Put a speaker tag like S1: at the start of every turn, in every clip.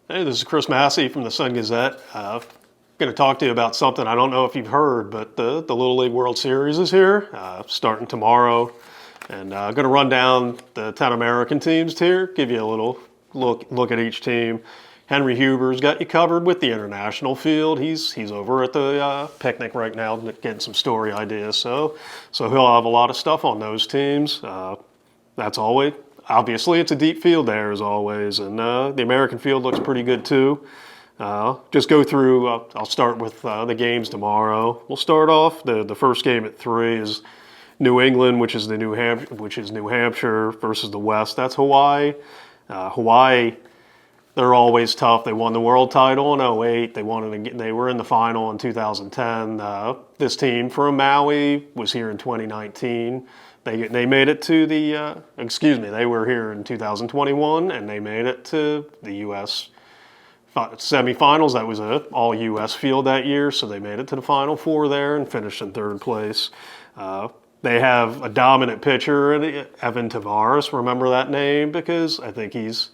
S1: Hey, this is Chris Masse from the Sun-Gazette. Going to talk to you about something I don't know if you've heard, but the Little League World Series is here, starting tomorrow. And I'm going to run down the 10 American teams here, give you a little look at each team. Henry Huber's got you covered with the international field. He's over at the picnic right now getting some story ideas. So he'll have a lot of stuff on those teams. That's always obviously it's a deep field there as always, and the American field looks pretty good too. Just go through. I'll start with the games tomorrow. We'll start off the first game at 3 is New England, which is New Hampshire versus the West. That's Hawaii. Hawaii, they're always tough. They won the world title in 2008. They were in the final in 2010. This team from Maui was here in 2019. They made it to the they were here in 2021 and they made it to the U.S. semifinals. That was an all U.S. field that year, so they made it to the Final Four there and finished in 3rd place. They have a dominant pitcher, Evan Tavares. Remember that name because I think he's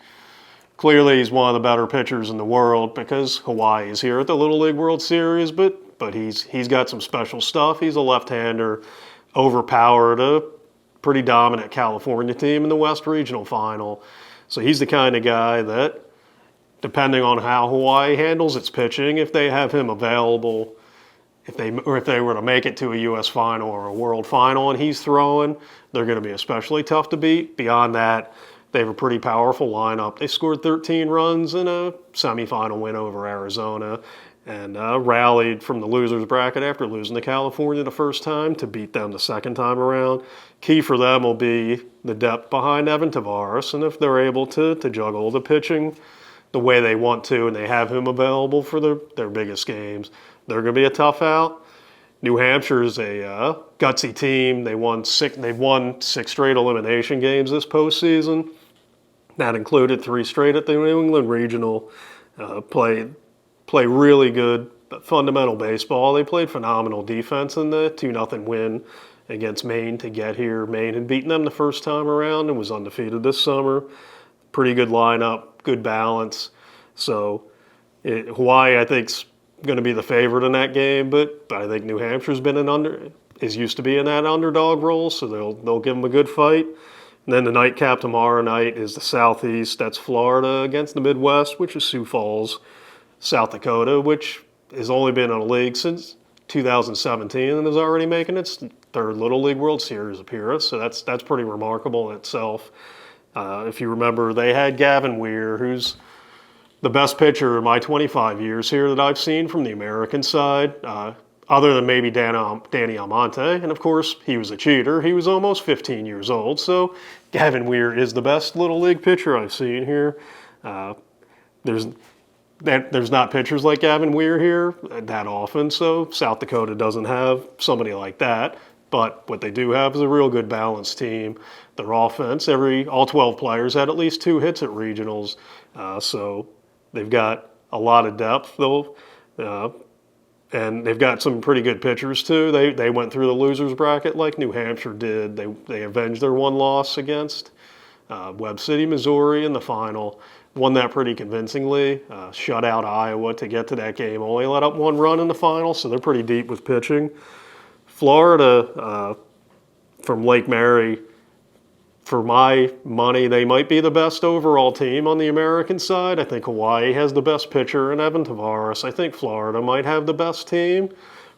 S1: one of the better pitchers in the world because Hawaii is here at the Little League World Series, but he's got some special stuff. He's a left-hander, overpowered a pretty dominant California team in the West Regional Final. So he's the kind of guy that, depending on how Hawaii handles its pitching, if they have him available, if they were to make it to a U.S. final or a World Final and he's throwing, they're going to be especially tough to beat. Beyond that, they have a pretty powerful lineup. They scored 13 runs in a semifinal win over Arizona and rallied from the losers bracket after losing to California the first time to beat them the second time around. Key for them will be the depth behind Evan Tavares, and if they're able to juggle the pitching the way they want to and they have him available for their biggest games, they're going to be a tough out. New Hampshire is a gutsy team. They've won 6 straight elimination games this postseason. That included 3 straight at the New England Regional. Play really good fundamental baseball. They played phenomenal defense in the 2-0 win against Maine to get here. Maine had beaten them the first time around and was undefeated this summer. Pretty good lineup, good balance. So Hawaii, I think, is going to be the favorite in that game, but I think New Hampshire's is used to be in that underdog role, so they'll give them a good fight. And then the nightcap tomorrow night is the Southeast. That's Florida against the Midwest, which is Sioux Falls, South Dakota, which has only been in a league since 2017 and is already making its 3rd Little League World Series appearance. So that's pretty remarkable in itself. If you remember, they had Gavin Weir, who's the best pitcher in my 25 years here that I've seen from the American side, other than maybe Danny Almonte. And of course, he was a cheater. He was almost 15 years old. So Gavin Weir is the best Little League pitcher I've seen here. There's not pitchers like Gavin Weir here that often, so South Dakota doesn't have somebody like that. But what they do have is a real good balanced team. Their offense, all 12 players had at least 2 hits at regionals, so they've got a lot of depth. And they've got some pretty good pitchers too. They went through the losers bracket like New Hampshire did. They avenged their 1 loss against Webb City, Missouri in the final. Won that pretty convincingly. Shut out Iowa to get to that game. Only let up 1 run in the final, so they're pretty deep with pitching. Florida, from Lake Mary, for my money, they might be the best overall team on the American side. I think Hawaii has the best pitcher in Evan Tavares. I think Florida might have the best team.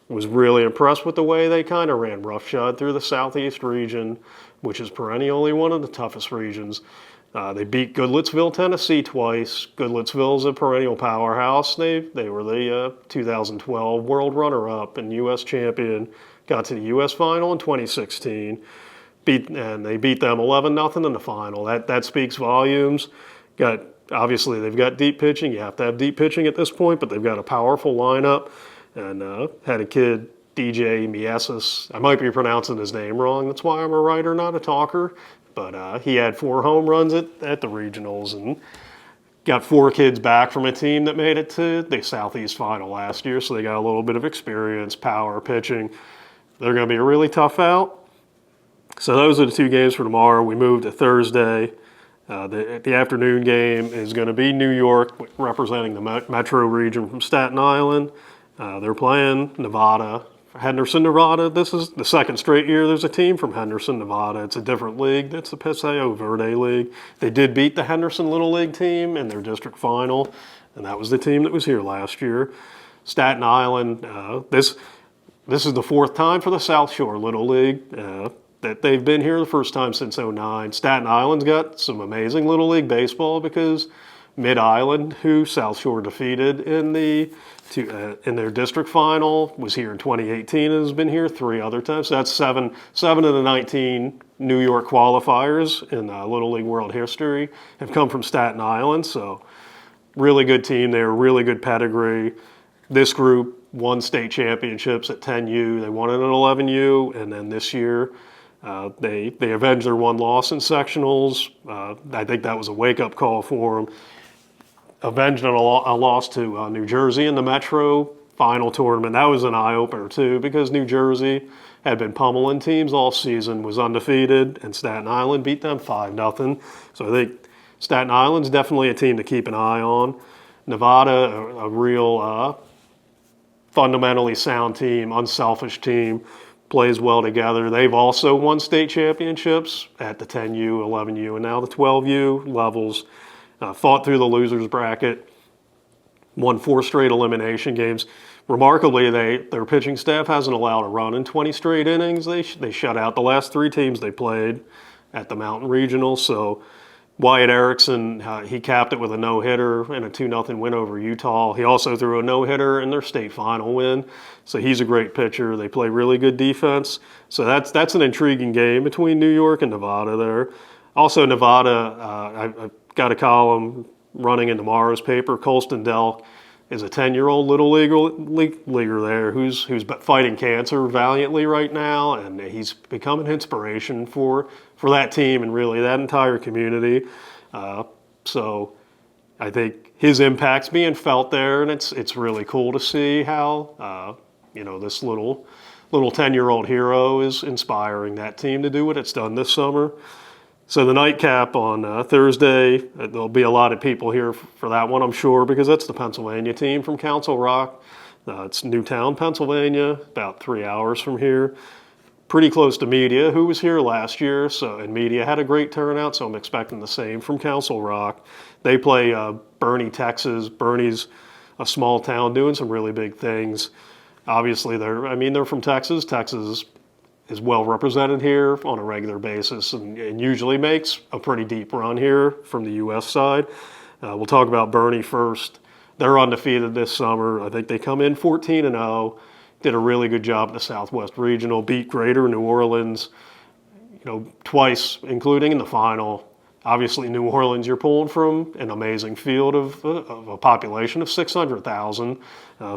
S1: Was really impressed with the way they kind of ran roughshod through the Southeast region, which is perennially one of the toughest regions. They beat Goodlettsville, Tennessee twice. Goodlettsville is a perennial powerhouse. They were the 2012 world runner-up and U.S. champion. Got to the U.S. final in 2016. They beat them 11-0 in the final. That speaks volumes. Obviously, they've got deep pitching. You have to have deep pitching at this point, but they've got a powerful lineup. And had a kid, DJ Miesis. I might be pronouncing his name wrong. That's why I'm a writer, not a talker. But he had 4 home runs at the regionals and got 4 kids back from a team that made it to the Southeast final last year. So they got a little bit of experience, power, pitching. They're going to be a really tough out. So those are the 2 games for tomorrow. We moved to Thursday. The afternoon game is going to be New York, representing the metro region from Staten Island. They're playing Nevada, Henderson, Nevada. This is the second straight year there's a team from Henderson, Nevada. It's a different league. It's the Paseo Verde League. They did beat the Henderson Little League team in their district final, and that was the team that was here last year. Staten Island, this is the fourth time for the South Shore Little League that they've been here, the first time since '09. Staten Island's got some amazing Little League baseball because Mid-Island, who South Shore defeated in their district final, was here in 2018 and has been here 3 other times. So that's seven of the 19 New York qualifiers in Little League World history have come from Staten Island. So really good team there, really good pedigree. This group won state championships at 10U. They won it at 11U, and then this year they avenged their one loss in sectionals. I think that was a wake-up call for them. Avenged a loss to New Jersey in the Metro final tournament. That was an eye-opener, too, because New Jersey had been pummeling teams all season, was undefeated, and Staten Island beat them 5-0. So I think Staten Island's definitely a team to keep an eye on. Nevada, a real fundamentally sound team, unselfish team, plays well together. They've also won state championships at the 10U, 11U, and now the 12U levels. Fought through the losers bracket, won 4 straight elimination games. Remarkably, their pitching staff hasn't allowed a run in 20 straight innings. They shut out the last 3 teams they played at the Mountain Regional. So Wyatt Erickson, he capped it with a no-hitter and a 2-0 win over Utah. He also threw a no-hitter in their state final win. So he's a great pitcher. They play really good defense. So that's an intriguing game between New York and Nevada there. Also, Nevada, I've got a column running in tomorrow's paper. Colston Delk is a 10-year-old little leaguer there who's fighting cancer valiantly right now, and he's become an inspiration for that team and really that entire community. So I think his impact's being felt there, and it's really cool to see how this little 10-year-old hero is inspiring that team to do what it's done this summer. So the nightcap on Thursday, there'll be a lot of people here for that one, I'm sure, because that's the Pennsylvania team from Council Rock. It's Newtown, Pennsylvania, about 3 hours from here. Pretty close to Media, who was here last year, and Media had a great turnout, so I'm expecting the same from Council Rock. They play Bernie, Texas. Bernie's a small town doing some really big things. Obviously, they're from Texas. Texas is well represented here on a regular basis and usually makes a pretty deep run here from the U.S. side. We'll talk about Bernie first. They're undefeated this summer. I think they come in 14-0, did a really good job at the Southwest Regional, beat Greater New Orleans, twice, including in the final. Obviously, New Orleans, you're pulling from an amazing field of a population of 600,000.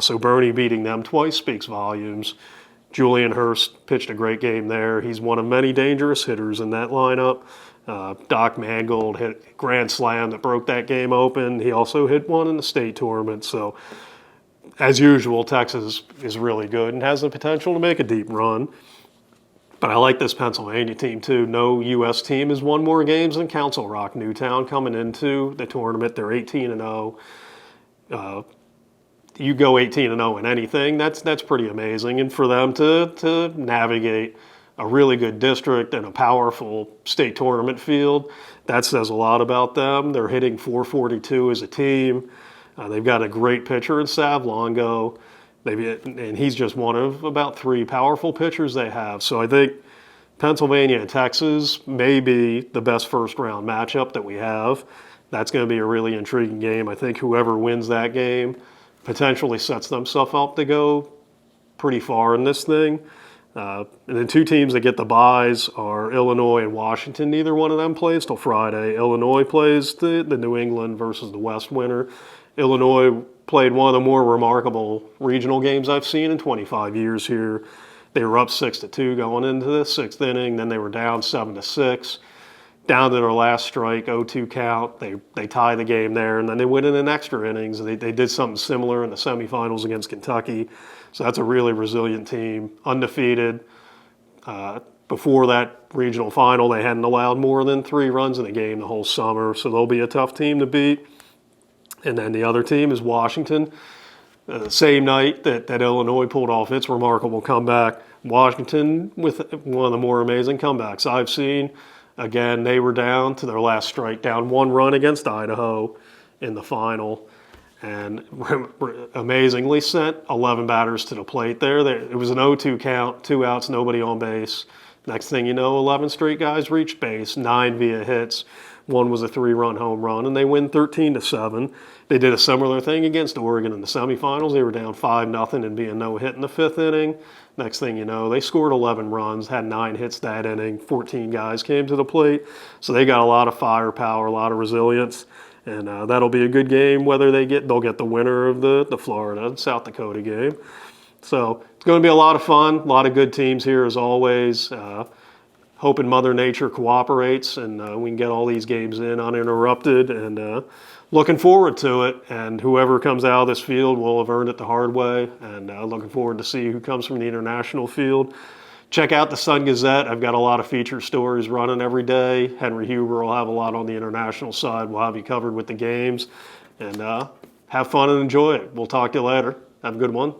S1: So Bernie beating them twice speaks volumes. Julian Hurst pitched a great game there. He's one of many dangerous hitters in that lineup. Doc Mangold hit a grand slam that broke that game open. He also hit one in the state tournament. So, as usual, Texas is really good and has the potential to make a deep run. But I like this Pennsylvania team, too. No U.S. team has won more games than Council Rock Newtown coming into the tournament. They're 18-0. You go 18-0 in anything, that's pretty amazing. And for them to navigate a really good district and a powerful state tournament field, that says a lot about them. They're hitting .442 as a team. They've got a great pitcher in Sav Longo. And he's just one of about 3 powerful pitchers they have. So I think Pennsylvania and Texas may be the best first-round matchup that we have. That's going to be a really intriguing game. I think whoever wins that game potentially sets themselves up to go pretty far in this thing. And the 2 teams that get the byes are Illinois and Washington. Neither one of them plays till Friday. Illinois plays the New England versus the West winner. Illinois played one of the more remarkable regional games I've seen in 25 years here. They were up 6-2 going into the 6th inning. Then they were down 7-6. Down to their last strike, 0-2 count. They tie the game there, and then they win in an extra innings. They did something similar in the semifinals against Kentucky. So that's a really resilient team, undefeated. before that regional final, they hadn't allowed more than 3 runs in the game the whole summer, so they'll be a tough team to beat. And then the other team is Washington. The same night that Illinois pulled off its remarkable comeback, Washington with one of the more amazing comebacks I've seen. Again, they were down to their last strike, down 1 run against Idaho in the final, and amazingly sent 11 batters to the plate there. It was an 0-2 count, 2 outs, nobody on base. Next thing you know, 11 straight guys reached base, 9 via hits. 1 was a 3-run home run, and they win 13-7. They did a similar thing against Oregon in the semifinals. They were down 5-0 and being no hit in the 5th inning. Next thing you know, they scored 11 runs, had 9 hits that inning. 14 guys came to the plate, so they got a lot of firepower, a lot of resilience, and that'll be a good game. Whether they'll get the winner of the Florida and South Dakota game. So it's going to be a lot of fun. A lot of good teams here as always. Hoping Mother Nature cooperates and we can get all these games in uninterrupted, and looking forward to it. And whoever comes out of this field will have earned it the hard way, and looking forward to see who comes from the international field. Check out the Sun-Gazette. I've got a lot of feature stories running every day. Henry Huber will have a lot on the international side. We'll have you covered with the games, and have fun and enjoy it. We'll talk to you later. Have a good one.